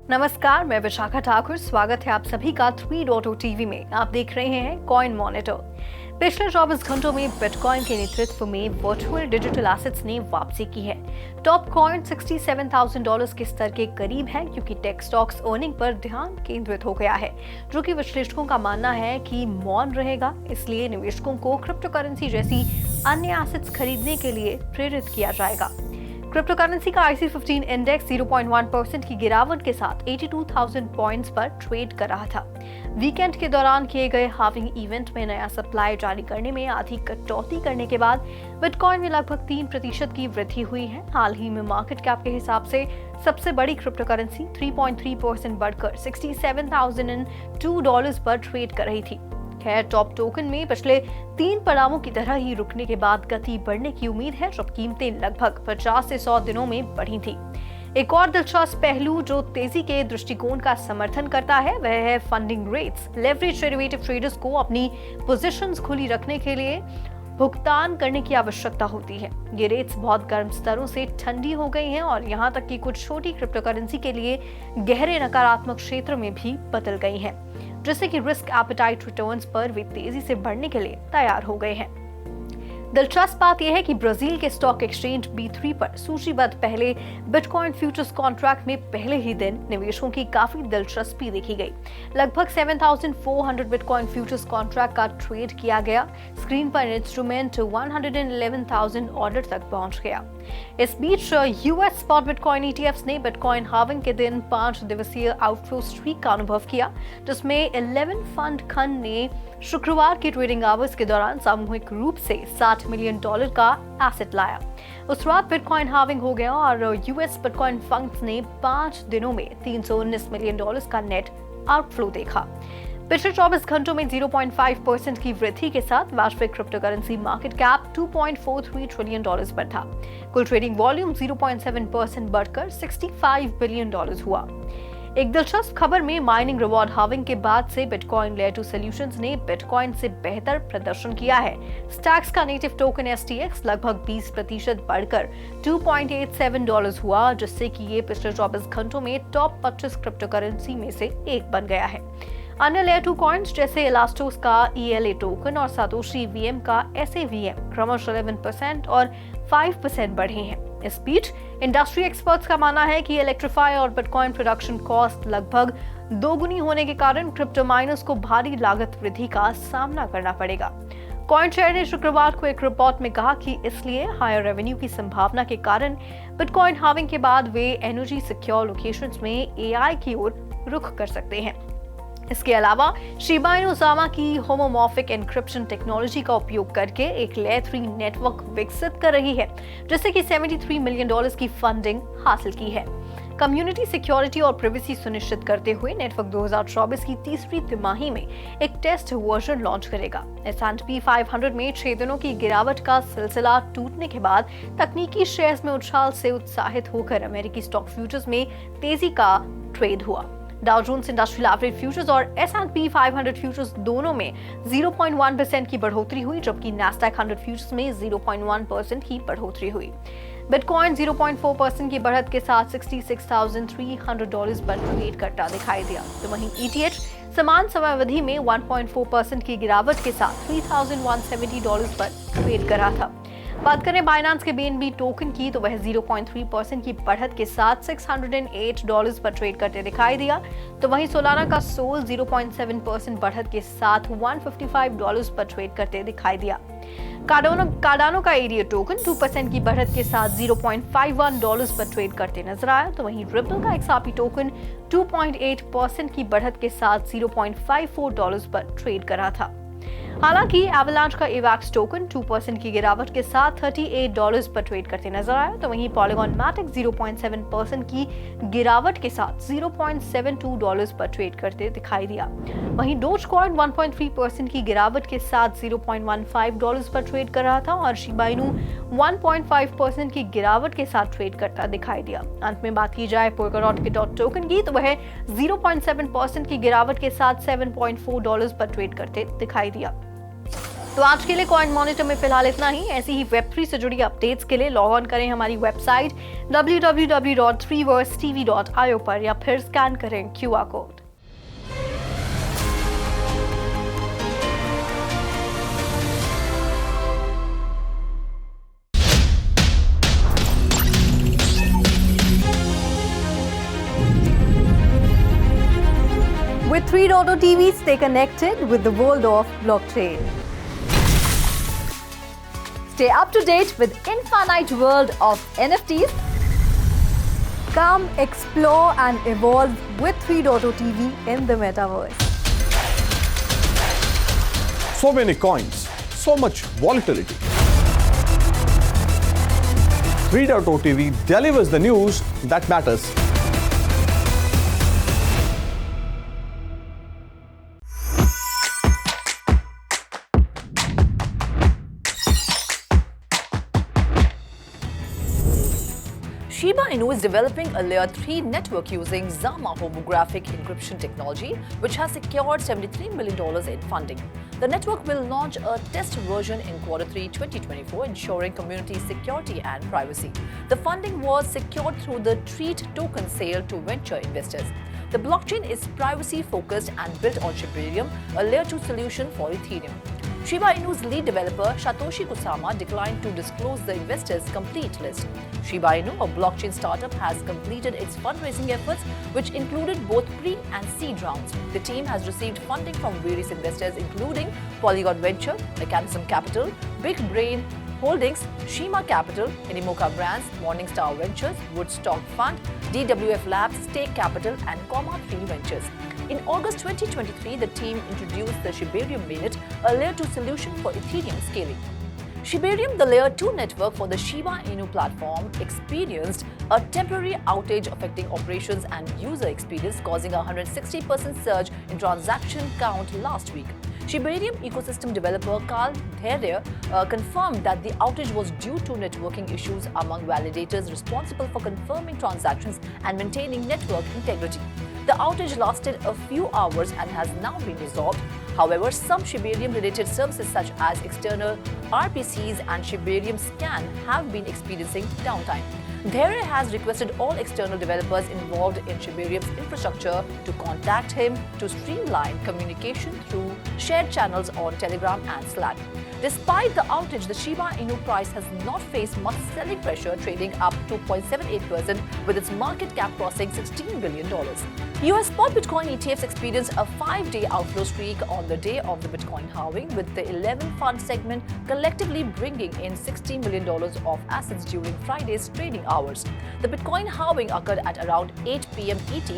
नमस्कार, मैं विशाखा ठाकुर। स्वागत है आप सभी का 3.0 टीवी में। आप देख रहे हैं कॉइन मॉनिटर। पिछले 24 घंटों में बिटकॉइन के नेतृत्व में वर्चुअल डिजिटल एसेट्स ने वापसी की है। टॉप कॉइन $67,000 के स्तर के करीब है, क्योंकि टेक स्टॉक्स अर्निंग पर ध्यान केंद्रित हो गया है, जो कि विश्लेषकों का मानना है कि मौन रहेगा। इसलिए निवेशकों को क्रिप्टो करेंसी जैसी अन्य एसेट्स खरीदने के लिए प्रेरित किया जाएगा। क्रिप्टो करेंसी का IC15 इंडेक्स 0.1% की गिरावट के साथ 82,000 पॉइंट्स पर ट्रेड कर रहा था। वीकेंड के दौरान किए गए हाल्विंग इवेंट में नया सप्लाई जारी करने में आधी कटौती करने के बाद बिटकॉइन में लगभग 3% की वृद्धि हुई है। हाल ही में मार्केट कैप के हिसाब से सबसे बड़ी क्रिप्टो करेंसी 3.3% बढ़कर $67,002 पर ट्रेड कर रही थी। खैर, टॉप टोकन में पिछले 3 पड़ावों की तरह ही रुकने के बाद गति बढ़ने की उम्मीद है, जब कीमतें लगभग 50 से 100 दिनों में बढ़ी थी। एक और दिलचस्प पहलू जो तेजी के दृष्टिकोण का समर्थन करता है, वह है funding rates. Leverage derivative traders को अपनी पोजीशंस खुली रखने के लिए भुगतान करने की आवश्यकता होती है। ये रेट्स बहुत गर्म स्तरों से ठंडी हो गई हैं और यहाँ तक कि कुछ छोटी क्रिप्टो करेंसी के लिए गहरे नकारात्मक क्षेत्र में भी बदल गई हैं, जिससे कि रिस्क एपेटाइट रिटर्न्स पर वे तेजी से बढ़ने के लिए तैयार हो गए हैं। दिलचस्प बात यह है कि ब्राजील के स्टॉक एक्सचेंज B3 पर सूचीबद्ध पहले बिटकॉइन फ्यूचर्स कॉन्ट्रैक्ट में पहले ही दिन निवेशकों की काफी दिलचस्पी देखी गई। लगभग 7,400 बिटकॉइन फ्यूचर्स कॉन्ट्रैक्ट का ट्रेड किया गया। स्क्रीन पर इंस्ट्रूमेंट 111,000 ऑर्डर तक पहुंच गया। इस बीच US स्पॉट बिटकॉइन ETFs ने बिटकॉइन हाल्विंग के दिन 5 दिवसीय आउटफ्लो स्ट्रीक का अनुभव किया, जिसमें 11 फंड खंड ने शुक्रवार के ट्रेडिंग आवर्स के दौरान सामूहिक रूप से $60 मिलियन का एसेट लाया। उस रात बिटकॉइन हाल्विंग हो गया और US बिटकॉइन फंड्स ने 5 दिनों में $319 मिलियन का नेट आउटफ्लो देखा। पिछले 24 घंटों में 0.5% की वृद्धि के साथ वैश्विक crypto currency market cap $2.43 trillion पर था। कुल ट्रेडिंग वॉल्यूम 0.7% बढ़कर $65 बिलियन हुआ। एक दिलचस्प खबर में माइनिंग रिवॉर्ड हाल्विंग के बाद से बिटकॉइन लेयर 2 सॉल्यूशंस ने बिटकॉइन से बेहतर प्रदर्शन किया है। स्टैक्स का नेटिव टोकन STX लगभग 20% बढ़कर $2.87 हुआ, जिससे कि ये पिछले 24 घंटों में टॉप 25 क्रिप्टो करेंसी में से एक बन गया है। अन्य लेयर 2 कॉइन्स जैसे एलास्टोस का ELA टोकन और सातोशी VM का SAVM क्रमशः 11% और 5% बढ़े हैं। इस बीच इंडस्ट्री एक्सपर्ट्स का मानना है कि इलेक्ट्रीफाई और बिटकॉइन प्रोडक्शन कॉस्ट लगभग दोगुनी होने के कारण क्रिप्टो माइनर्स को भारी लागत वृद्धि का सामना करना पड़ेगा। कॉइनशेयर ने शुक्रवार को एक रिपोर्ट में कहा कि इसलिए हायर रेवेन्यू की संभावना के कारण बिटकॉइन हाल्विंग के बाद वे एनर्जी सिक्योर लोकेशंस में AI की ओर रुख कर सकते हैं। इसके अलावा शिबा इनु जामा की होमोमॉर्फिक एन्क्रिप्शन टेक्नोलॉजी का उपयोग करके एक लेयर 3 नेटवर्क विकसित कर रही है, जिससे कि $73 मिलियन की फंडिंग हासिल की है। कम्युनिटी सिक्योरिटी और प्राइवेसी सुनिश्चित करते हुए नेटवर्क 2024 की तीसरी तिमाही में एक टेस्ट वर्जन लॉन्च करेगा। S&P 500 में 6 दिनों की गिरावट का सिलसिला टूटने के बाद तकनीकी शेयर्स में उछाल से उत्साहित होकर अमेरिकी स्टॉक फ्यूचर्स में तेजी का ट्रेड हुआ। Dow Jones industrial average futures और S&P 500 फ्यूचर्स दोनों में 0.1% की बढ़ोतरी हुई, जबकि नैस्डैक 100 फ्यूचर्स में 0.1% की बढ़ोतरी हुई। बिटकॉइन 0.4% की बढ़त के साथ $66,300 पर ट्रेड करता दिखाई दिया, तो वहीं ETH समान समयावधि में 1.4% की गिरावट के साथ $3,170 पर ट्रेड कर रहा था। बात करें बाइनेंस के BNB टोकन की, तो वह 0.3% की बढ़त के साथ $608 पर ट्रेड करते दिखाई दिया, तो वहीं सोलाना का सोल 0.7% बढ़त के साथ $155 पर ट्रेड करते दिखाई दिया। कार्डानो का एरिया टोकन 2% की बढ़त के साथ $0.51 पर ट्रेड करते नजर आया, तो वहीं रिपल का XRP टोकन 2.8% की बढ़त के साथ $0.54 पर ट्रेड कर रहा था। हालांकि एवलांच का एवैक्स टोकन 2% की गिरावट के साथ $38 पर ट्रेड करते नजर आया, तो वहीं पॉलीगॉन मैटिक 0.7% की गिरावट के साथ $0.72 पर ट्रेड करते दिखाई दिया। वहीं डोजकॉइन 1.3% की गिरावट के साथ $0.15 पर ट्रेड कर रहा था और शिबा इनु 1.5% की गिरावट के साथ ट्रेड करता दिखाई दिया। अंत में बात की जाए पोल्काडॉट के डॉट टोकन की, तो वह 0.7% की गिरावट के साथ $7.4 पर ट्रेड करते दिखाई दिया। तो आज के लिए कॉइन मॉनिटर में फिलहाल इतना ही। ऐसी ही वेब3 से जुड़ी अपडेट्स के लिए लॉग ऑन करें हमारी वेबसाइट www.3versetv.io पर या फिर स्कैन करें QR code. With 3.0 TV, stay connected with the world of blockchain. Stay up to date with infinite world of NFTs. Come explore and evolve with 3.0 TV in the metaverse. So many coins, so much volatility. 3.0 TV delivers the news that matters. Shiba Inu is developing a Layer 3 network using Zama homographic encryption technology, which has secured $73 million in funding. The network will launch a test version in Q3 2024, ensuring community security and privacy. The funding was secured through the Treat token sale to venture investors. The blockchain is privacy-focused and built on Shibarium, a Layer 2 solution for Ethereum. Shiba Inu's lead developer, Satoshi Kusama, declined to disclose the investors' complete list. Shiba Inu, a blockchain startup, has completed its fundraising efforts, which included both pre- and seed rounds. The team has received funding from various investors, including Polygon Venture, Mechanism Capital, Big Brain Holdings, Shima Capital, Animoca Brands, Morningstar Ventures, Woodstock Fund, DWF Labs, Stake Capital, and Comma 3 Ventures. In August 2023, the team introduced the Shibarium Mainnet, a Layer 2 solution for Ethereum scaling. Shibarium, the Layer 2 network for the Shiba Inu platform, experienced a temporary outage affecting operations and user experience, causing a 160% surge in transaction count last week. Shibarium ecosystem developer Carl Thayer confirmed that the outage was due to networking issues among validators responsible for confirming transactions and maintaining network integrity. The outage lasted a few hours and has now been resolved. However, some Shibarium-related services such as external RPCs and Shibarium Scan have been experiencing downtime. Thayer has requested all external developers involved in Shibarium's infrastructure to contact him to streamline communication through shared channels on Telegram and Slack. Despite the outage, the Shiba Inu price has not faced much selling pressure, trading up 2.78% with its market cap crossing $16 billion. US spot Bitcoin ETFs experienced a 5-day outflow streak on the day of the Bitcoin halving, with the 11 fund segment collectively bringing in $60 million of assets during Friday's trading hours. The Bitcoin halving occurred at around 8 p.m. ET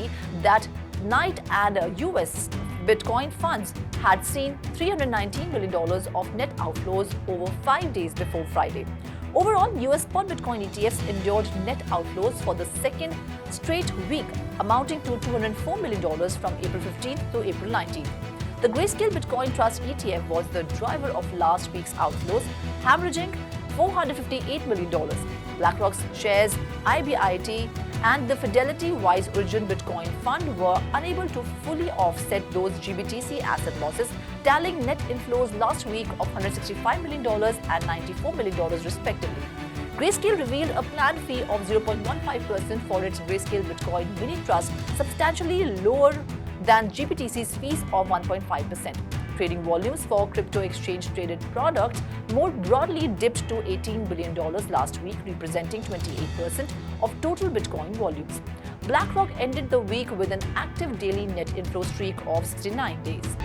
that night, and US Bitcoin funds had seen $319 million of net outflows over 5 days before Friday. Overall, US spot Bitcoin ETFs endured net outflows for the second straight week, amounting to $204 million from April 15th to April 19th. The Grayscale Bitcoin Trust ETF was the driver of last week's outflows, hemorrhaging $458 million. BlackRock's shares, IBIT, and the Fidelity Wise Origin Bitcoin Fund were unable to fully offset those GBTC asset losses, tallying net inflows last week of $165 million and $94 million respectively. Grayscale revealed a planned fee of 0.15% for its Grayscale Bitcoin Mini Trust, substantially lower than GBTC's fees of 1.5%. Trading volumes for crypto exchange-traded products more broadly dipped to $18 billion last week, representing 28% of total Bitcoin volumes. BlackRock ended the week with an active daily net inflow streak of 69 days.